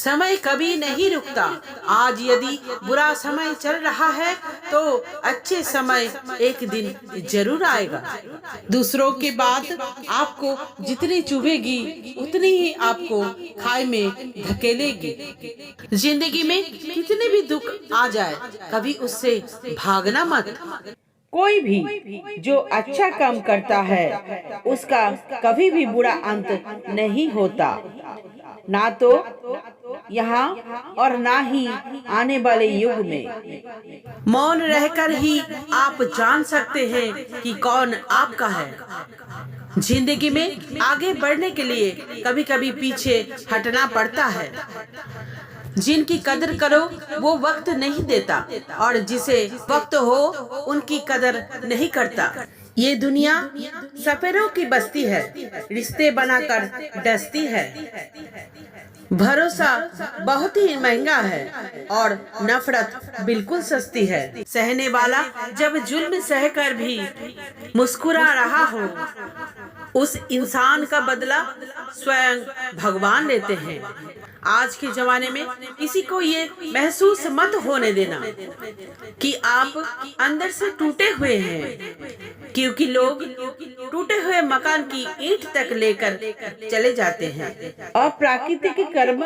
समय कभी नहीं रुकता। आज यदि बुरा समय चल रहा है तो अच्छे समय एक दिन जरूर आएगा। दूसरों की बात आपको जितनी चुभेगी उतनी ही आपको खाई में धकेलेगी। जिंदगी में कितने भी दुख आ जाए कभी उससे भागना मत। कोई भी जो अच्छा काम करता है उसका कभी भी बुरा अंत नहीं होता, ना तो यहाँ और ना ही आने वाले युग में। मौन रहकर ही आप जान सकते हैं कि कौन आपका है। जिंदगी में आगे बढ़ने के लिए कभी कभी पीछे हटना पड़ता है। जिनकी कदर करो वो वक्त नहीं देता और जिसे वक्त हो उनकी कदर नहीं करता। ये दुनिया सफेरों की बस्ती है, रिश्ते बनाकर डसती है। भरोसा बहुत ही महंगा है और नफरत बिल्कुल सस्ती है। सहने वाला जब जुल्म सहकर भी मुस्कुरा रहा हो, उस इंसान का बदला स्वयं भगवान लेते हैं। आज के जमाने में किसी को ये महसूस मत होने देना कि आप अंदर से टूटे हुए हैं, क्योंकि लोग टूटे हुए मकान की ईंट तक लेकर चले जाते हैं। अप्राकृतिक कर्म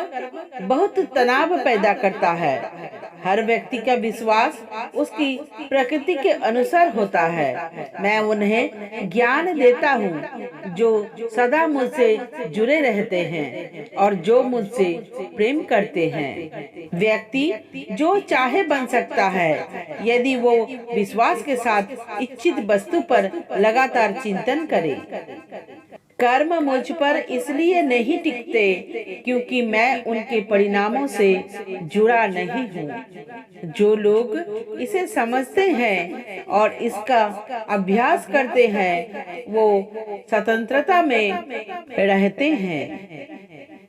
बहुत तनाव पैदा करता है। हर व्यक्ति का विश्वास उसकी प्रकृति के अनुसार होता है। मैं उन्हें ज्ञान देता हूँ जो सदा मुझसे जुड़े रहते हैं और जो मुझसे प्रेम करते हैं। व्यक्ति जो चाहे बन सकता है यदि वो विश्वास के साथ इच्छित वस्तु पर लगातार चिंतन करे। कर्म मुझ पर इसलिए नहीं टिकते क्योंकि मैं उनके परिणामों से जुड़ा नहीं हूँ। जो लोग इसे समझते हैं और इसका अभ्यास करते हैं वो स्वतंत्रता में रहते हैं।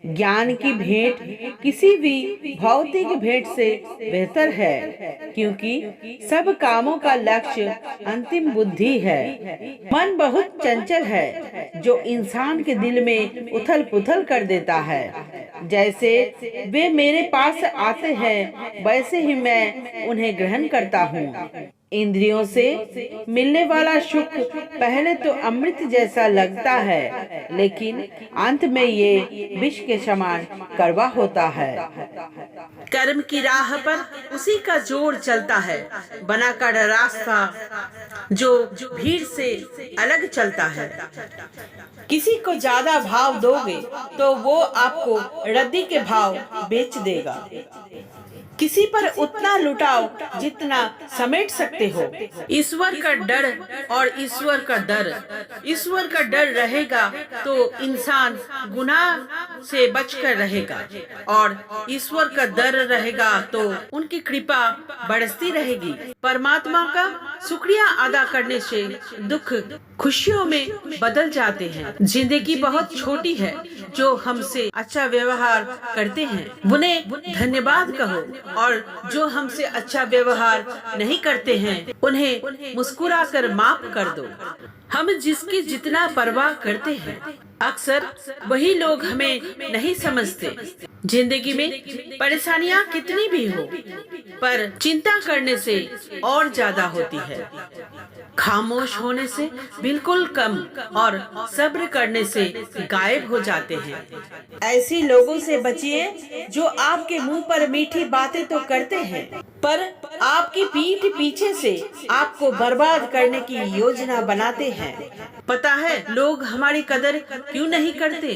ज्ञान की भेंट किसी भी भौतिक भेंट से बेहतर है क्योंकि सब कामों का लक्ष्य अंतिम बुद्धि है। मन बहुत चंचल है जो इंसान के दिल में उथल पुथल कर देता है। जैसे वे मेरे पास आते हैं वैसे ही मैं उन्हें ग्रहण करता हूँ। इंद्रियों से मिलने वाला सुख पहले तो अमृत जैसा लगता है, लेकिन अंत में ये विष के समान कड़वा होता है। कर्म की राह पर उसी का जोर चलता है, बनाकर रास्ता जो भीड़ से अलग चलता है। किसी को ज्यादा भाव दोगे तो वो आपको रद्दी के भाव बेच देगा। किसी पर उतना लुटाओ जितना समेट सकते हो। ईश्वर का डर और ईश्वर का डर, ईश्वर का डर रहेगा तो इंसान गुनाह से बचकर रहेगा और ईश्वर का डर रहेगा तो उनकी कृपा बरसती रहेगी। परमात्मा का शुक्रिया अदा करने से दुख खुशियों में बदल जाते हैं। जिंदगी बहुत छोटी है, जो हमसे अच्छा व्यवहार करते हैं उन्हें धन्यवाद कहो और जो हमसे अच्छा व्यवहार नहीं करते हैं उन्हें मुस्कुराकर माफ कर दो। हम जिसकी जितना परवाह करते हैं अक्सर वही लोग हमें नहीं समझते। जिंदगी में परेशानियां कितनी भी हो पर चिंता करने से और ज्यादा होती है। खामोश होने से बिल्कुल कम और सब्र करने से गायब हो जाते हैं। ऐसी लोगों से बचिए जो आपके मुंह पर मीठी बातें तो करते हैं पर आपकी पीठ पीछे से आपको बर्बाद करने की योजना बनाते हैं। पता है लोग हमारी कदर क्यों नहीं करते?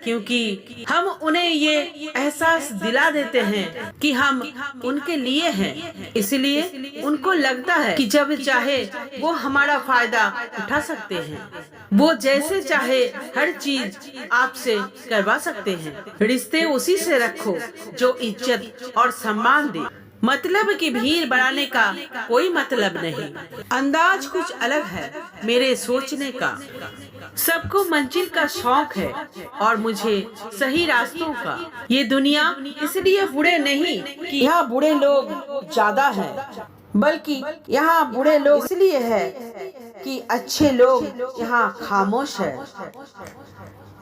क्योंकि हम उन्हें ये एहसास दिला देते हैं कि हम उनके लिए हैं। इसलिए उनको लगता है कि जब चाहे वो हमारा फायदा उठा सकते हैं। वो जैसे चाहे हर चीज आपसे करवा सकते हैं। रिश्ते उसी से रखो जो इज्जत और सम्मान दे। मतलब की भीड़ बढ़ाने का कोई मतलब नहीं। अंदाज कुछ अलग है मेरे सोचने का। सबको मंजिल का शौक है और मुझे सही रास्तों का। ये दुनिया इसलिए बुरे नहीं कि यहाँ बुरे लोग ज्यादा हैं, बल्कि यहाँ बुरे लोग इसलिए है कि अच्छे लोग यहाँ खामोश है।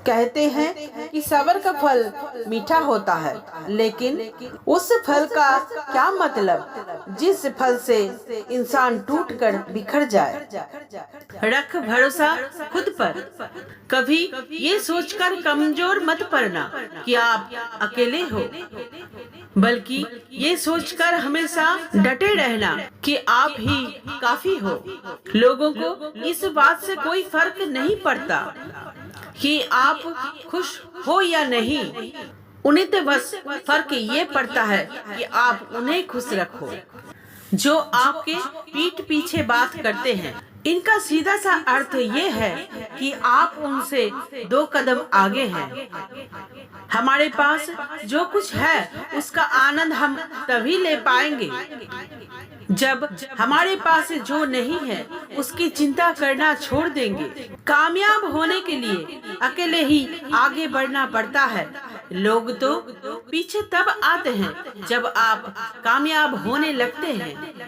कहते हैं कि सब्र का फल मीठा होता है, लेकिन उस फल का क्या मतलब जिस फल से इंसान टूटकर बिखर जाए। रख भरोसा खुद पर। कभी ये सोचकर कमजोर मत पड़ना कि आप अकेले हो, बल्कि ये सोचकर हमेशा डटे रहना कि आप ही काफी हो। लोगों को इस बात से कोई फर्क नहीं पड़ता कि आप खुश हो या नहीं, उन्हें तो बस फर्क ये पड़ता है कि आप उन्हें खुश रखो। जो आपके पीठ पीछे बात करते हैं, इनका सीधा सा अर्थ ये है कि आप उनसे 2 कदम आगे हैं। हमारे पास जो कुछ है उसका आनंद हम तभी ले पाएंगे जब हमारे पास जो नहीं है उसकी चिंता करना छोड़ देंगे। कामयाब होने के लिए अकेले ही आगे बढ़ना पड़ता है। लोग तो पीछे तब आते हैं जब आप कामयाब होने लगते हैं।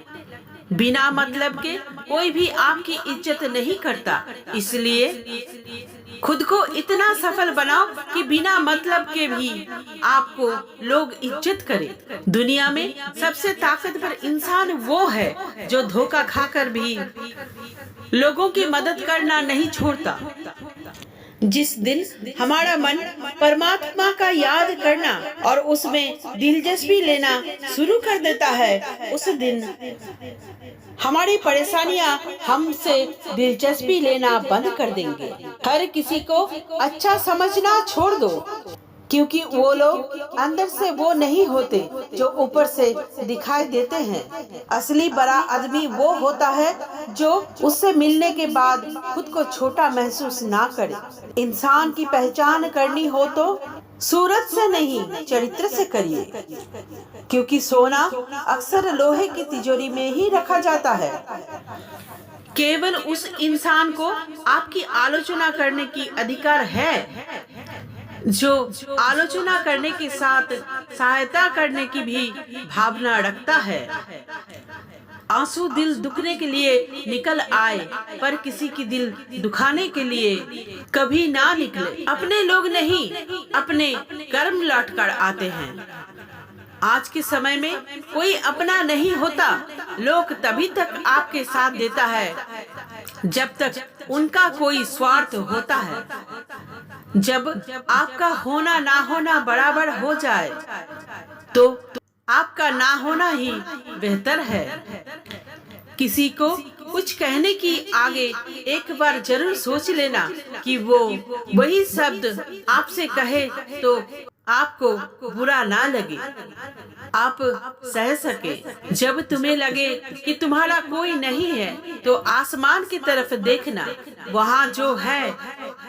बिना मतलब के कोई भी आपकी इज्जत नहीं करता, इसलिए खुद को इतना सफल बनाओ कि बिना मतलब के भी आपको लोग इज्जत करें। दुनिया में सबसे ताकतवर इंसान वो है जो धोखा खाकर भी लोगों की मदद करना नहीं छोड़ता। जिस दिन हमारा मन परमात्मा का याद करना और उसमें दिलचस्पी लेना शुरू कर देता है, उस दिन हमारी परेशानियां हमसे दिलचस्पी लेना बंद कर देंगे। हर किसी को अच्छा समझना छोड़ दो, क्योंकि वो लोग अंदर से वो नहीं होते जो ऊपर से दिखाई देते हैं। असली बड़ा आदमी वो होता है जो उससे मिलने के बाद खुद को छोटा महसूस ना करे। इंसान की पहचान करनी हो तो सूरत से नहीं, चरित्र से करिए, क्योंकि सोना अक्सर लोहे की तिजोरी में ही रखा जाता है। केवल उस इंसान को आपकी आलोचना करने की अधिकार है जो आलोचना करने के साथ सहायता करने की भी भावना रखता है। आंसू दिल दुखने के लिए निकल आए, पर किसी की दिल दुखाने के लिए कभी ना निकले। अपने लोग नहीं, अपने कर्म लौट कर आते हैं। आज के समय में कोई अपना नहीं होता। लोग तभी तक आपके साथ देता है जब तक उनका कोई स्वार्थ होता है। जब आपका होना ना होना बराबर हो जाए तो आपका ना होना ही बेहतर है। किसी को कुछ कहने की आगे एक बार जरूर सोच लेना कि वो वही शब्द आपसे कहे तो आपको बुरा ना लगे, आप सह सके। जब तुम्हें लगे कि तुम्हारा कोई नहीं है तो आसमान की तरफ देखना, वहाँ जो है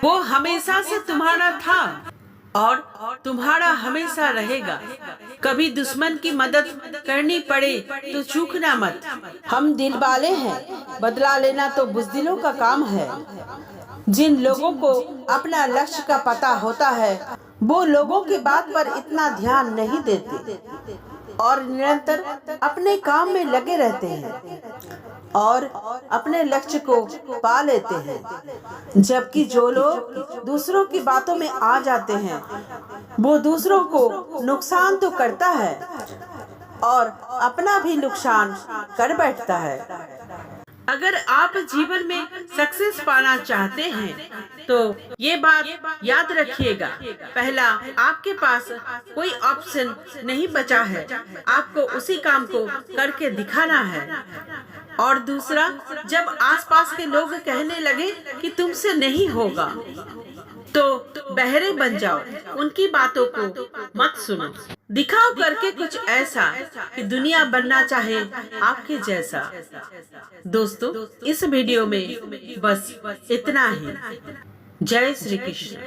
वो हमेशा से तुम्हारा था और तुम्हारा हमेशा रहेगा। कभी दुश्मन की मदद करनी पड़े तो चूकना मत। हम दिल वाले हैं, बदला लेना तो बुज़दिलों का काम है। जिन लोगों को अपना लक्ष्य का पता होता है वो लोगों की बात पर इतना ध्यान नहीं देते और निरंतर अपने काम में लगे रहते हैं और अपने लक्ष्य को पा लेते हैं। जबकि जो लोग दूसरों की बातों में आ जाते हैं वो दूसरों को नुकसान तो करता है और अपना भी नुकसान कर बैठता है। अगर आप जीवन में सक्सेस पाना चाहते हैं तो ये बात याद रखिएगा। पहला, आपके पास कोई ऑप्शन नहीं बचा है, आपको उसी काम को करके दिखाना है। और दूसरा, जब आसपास के लोग कहने लगे कि तुमसे नहीं होगा तो बहरे बन जाओ, उनकी बातों को मत सुनो। दिखाओ करके कुछ ऐसा कि दुनिया बनना चाहे आपके जैसा। दोस्तों, इस वीडियो में बस इतना ही। जय श्री कृष्ण।